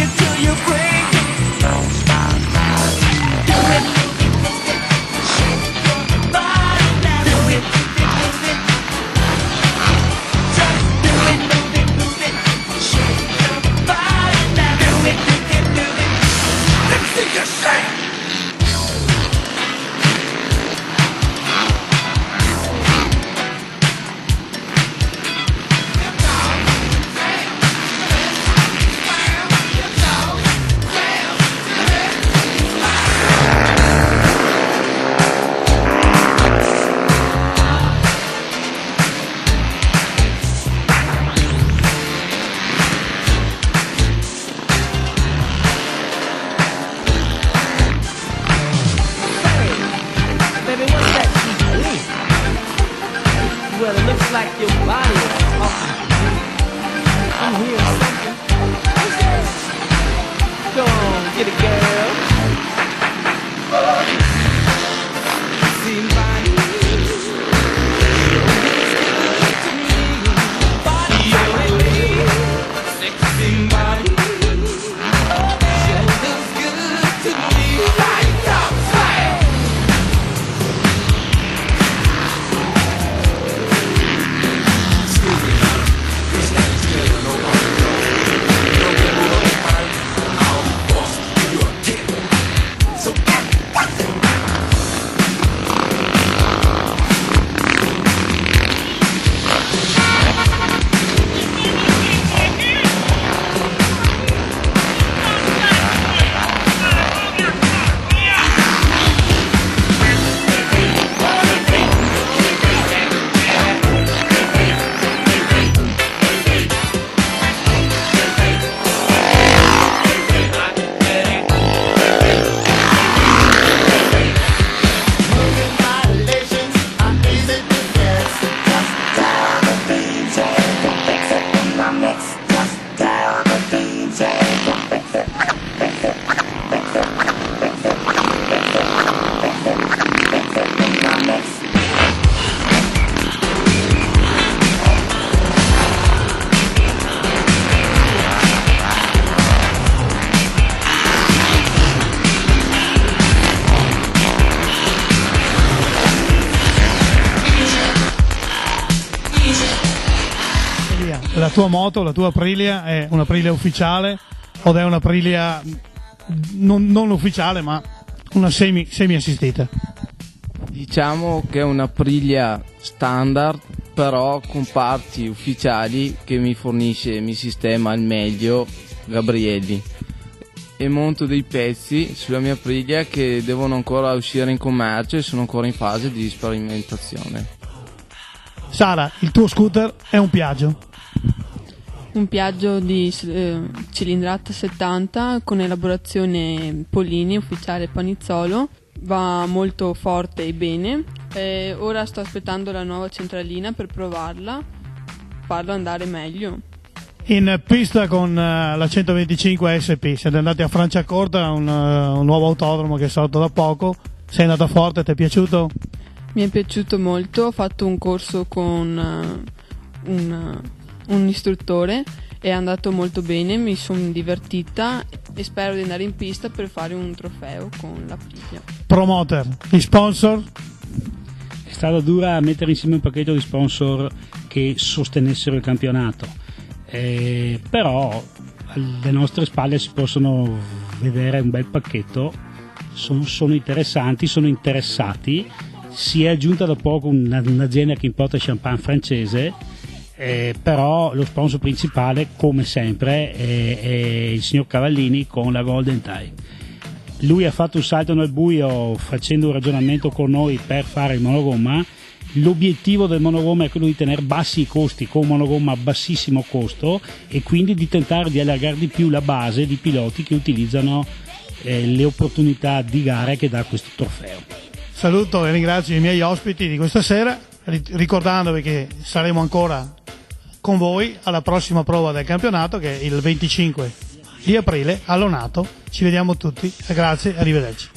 it till you break. Do it, shake your body now. Do it, move it. Just do it, move it. Shake your body now. Do it, do it. Let me see you shake. Well, it looks like your body is talking to me. I'm hearing something. What's that? Go on, get it, girl. See body. To me. Body, baby. Sexy body. Sure looks good to me. Lights up, fire. La tua moto, la tua Aprilia è un'Aprilia ufficiale o è un'Aprilia non ufficiale ma una semi assistita? Diciamo che è un'Aprilia standard, però con parti ufficiali che mi fornisce, mi sistema al meglio Gabrielli, e monto dei pezzi sulla mia Aprilia che devono ancora uscire in commercio e sono ancora in fase di sperimentazione. Sara, il tuo scooter è un Piaggio? Un Piaggio di cilindrata 70 con elaborazione Polini, ufficiale Panizzolo, va molto forte e bene. Ora sto aspettando la nuova centralina per provarla, farlo andare meglio. In pista con la 125 SP, siete andati a Franciacorta, un nuovo autodromo che è sorto da poco. Sei andata forte, ti è piaciuto? Mi è piaciuto molto, ho fatto un corso con un istruttore, è andato molto bene, mi sono divertita e spero di andare in pista per fare un trofeo con la Priglia. Promoter, gli sponsor? È stata dura mettere insieme un pacchetto di sponsor che sostenessero il campionato, però alle nostre spalle si possono vedere un bel pacchetto, sono interessanti, sono interessati. Si è aggiunta da poco un'azienda che importa champagne francese, però lo sponsor principale, come sempre, è il signor Cavallini con la Golden Tie. Lui ha fatto un salto nel buio facendo un ragionamento con noi per fare il monogomma. L'obiettivo del monogomma è quello di tenere bassi i costi con un monogomma a bassissimo costo e quindi di tentare di allargare di più la base di piloti che utilizzano le opportunità di gare che dà questo trofeo. Saluto e ringrazio i miei ospiti di questa sera, ricordandovi che saremo ancora con voi alla prossima prova del campionato, che è il 25 di aprile a Lonato. Ci vediamo tutti, grazie, arrivederci.